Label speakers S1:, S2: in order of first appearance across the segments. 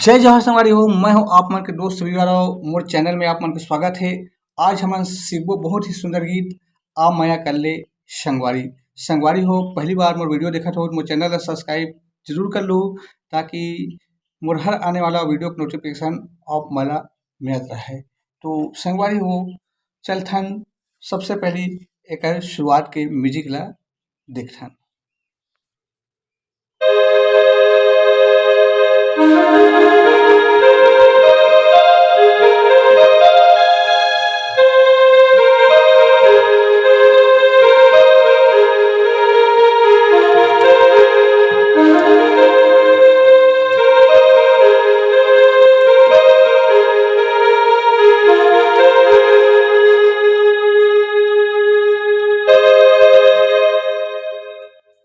S1: जय जवाहर संगवारी हो। मैं हूँ आप मन के दोस्त रविवार मोर चैनल में आप मन के स्वागत है। आज हमन सीखबो बहुत ही सुंदर गीत आ माया कर ले संगवारी। संगवारी हो पहली बार मोर वीडियो देखत हो मोर चैनल ला सब्सक्राइब जरूर कर लो ताकि मोर हर आने वाला वीडियो का नोटिफिकेशन आप मला मिलत रहे। तो संगवारी हो चलथन सबसे पहली एक शुरुआत के म्यूजिक ला देखथन।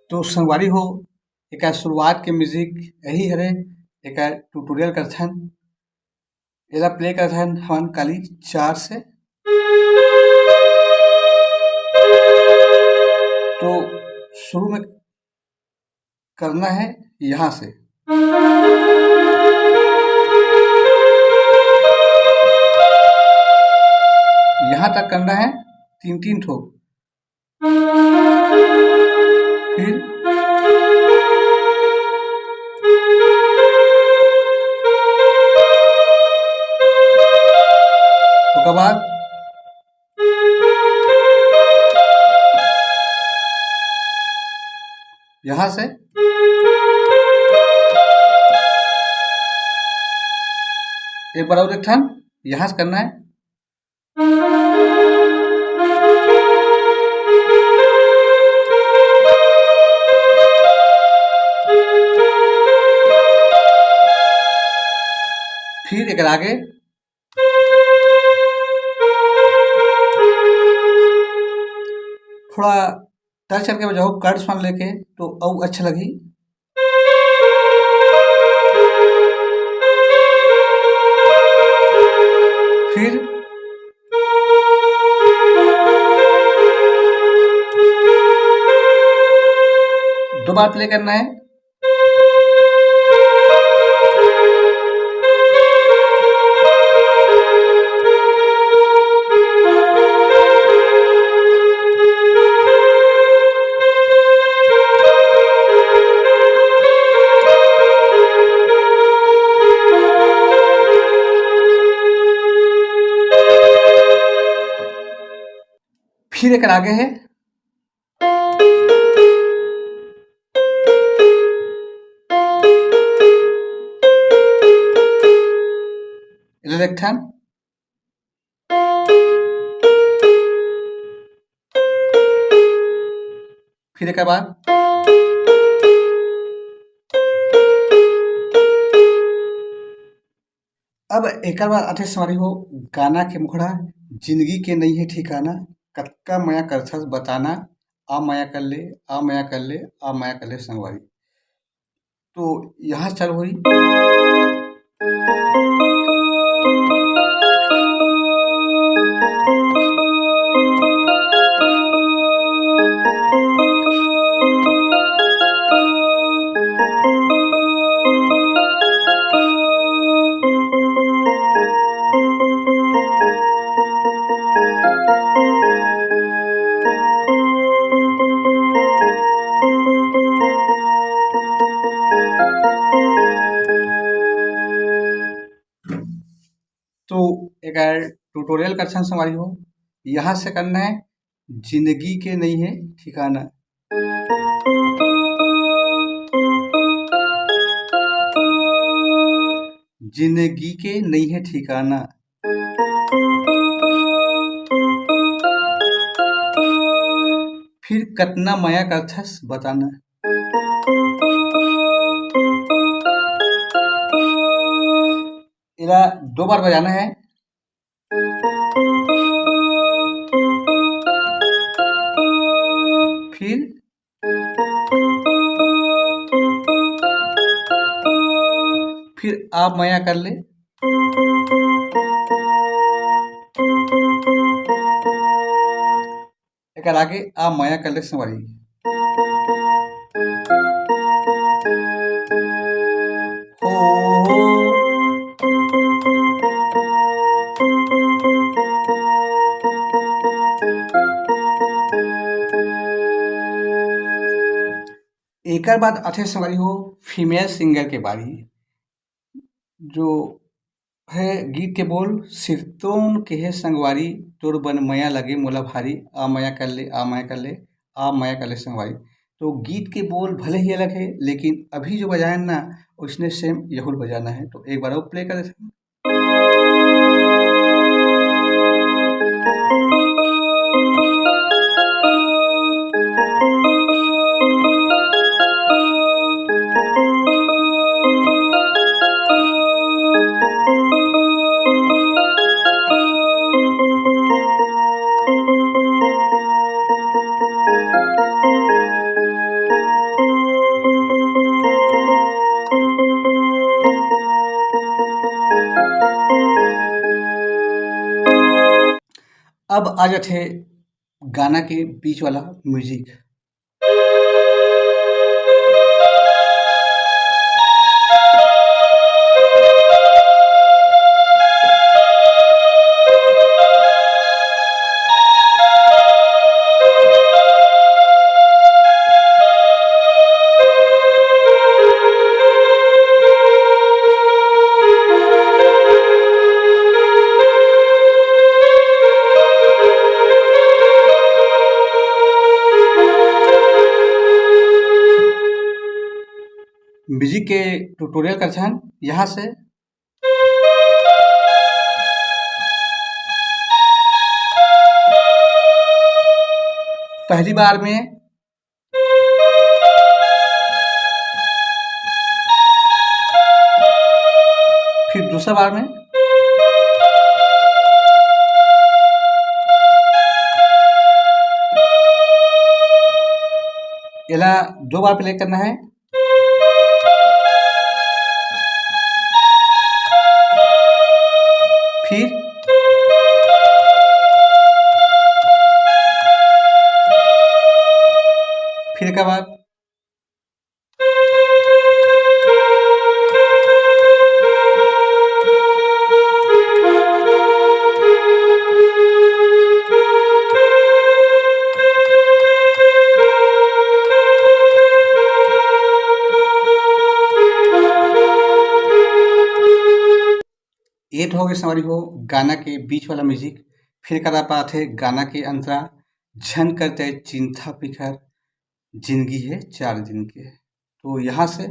S1: तो संगवारी हो एक शुरुआत के म्यूजिक यही हरे एक ट्यूटोरियल करथन एला प्ले करथन हमन काली 4 से। तो शुरू में करना है यहाँ से, यहाँ तक करना है 3-3 ठोक। फिर उसके बाद यहाँ से एक बार और देखथन यहाँ से करना है। फिर एक आगे थोड़ा टच करके बजाओ कर्ड सुन लेके तो और अच्छा लगी। फिर दो बार प्ले करना है। फिर एक आगे है देखथन फिर एक बाद अब एक बार आथे सवारी हो गाना के मुखड़ा जिंदगी के नहीं है ठिकाना कतका माया करथस बताना आ माया कर ले आ माया कर ले आ माया कर ले संगवारी। तो यहाँ चल हुई तो एक ट्यूटोरियल करछन संगवारी हो यहाँ से करना है जिंदगी के नहीं है ठिकाना। जिंदगी के नहीं है ठिकाना। फिर कतना माया करथस बताना। इला 2 बार बजाना है। फिर आप माया कर ले। एक आगे आप माया कर ले संवारी। हो एकर बाद आथे संगवारी हो फीमेल सिंगर के बारी, जो है गीत के बोल सिरतोन केहे संगवारी तोर बन मया लगे मोला भारी आ मया कर ले आ मया कर ले आ मया कर ले संगवारी। तो गीत के बोल भले ही अलग है लेकिन अभी जो बजाए ना उसने सेम यहुल बजाना है। तो एक बार और प्ले कर देते हैं। अब आ जाते गाना के बीच वाला म्यूजिक। म्यूजिक के ट्यूटोरियल करते हैं यहाँ से। पहली बार में फिर दूसरा बार में इला 2 बार प्ले करना है। फिर के बाद ये तो हो गया संगवारी हो गाना के बीच वाला म्यूजिक। फिर करा पाथे गाना के अंतरा झन करते चिंता फिकर जिंदगी है 4 दिन के। तो यहाँ से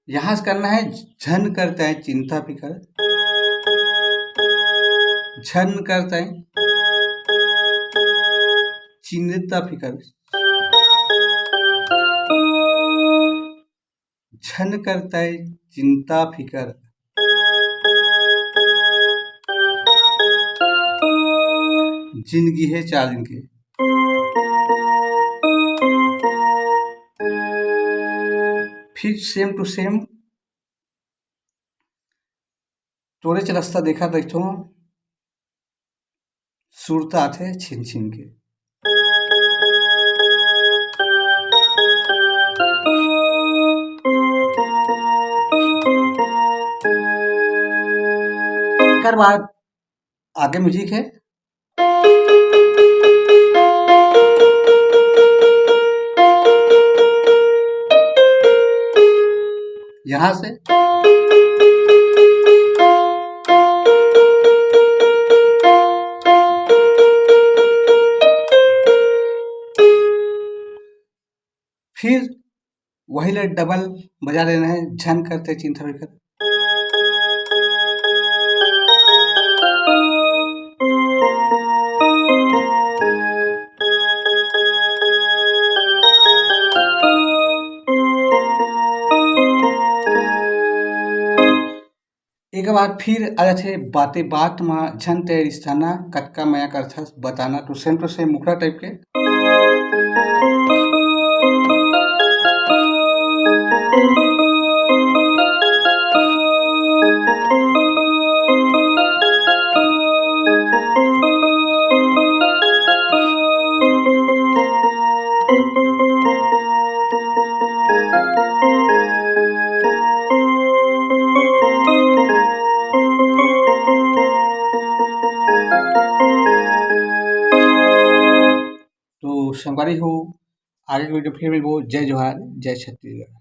S1: यहाँ से करना है झन करता है चिंता फिकर, झन करता है चिंता फिकर, झन करता है चिंता फिकर, जिंदगी है 4 दिन की। फिर सेम टू सेम तोरे च रास्ता देखा देखो सुरता आथे छिन छिन के। एकर बाद आगे म्यूजिक है। यहाँ से फिर वही ले डबल बजा लेना है झन करते चिंता फिकर। एक बार फिर आ जाते बातें बात में झन ते रिश्ताना कतका मया करथस बताना। तो सेम मुखड़ा टाइप के। संगवारी हो, आगे की वीडियो फिर मिलबो। जय जोहार, जय छत्तीसगढ़।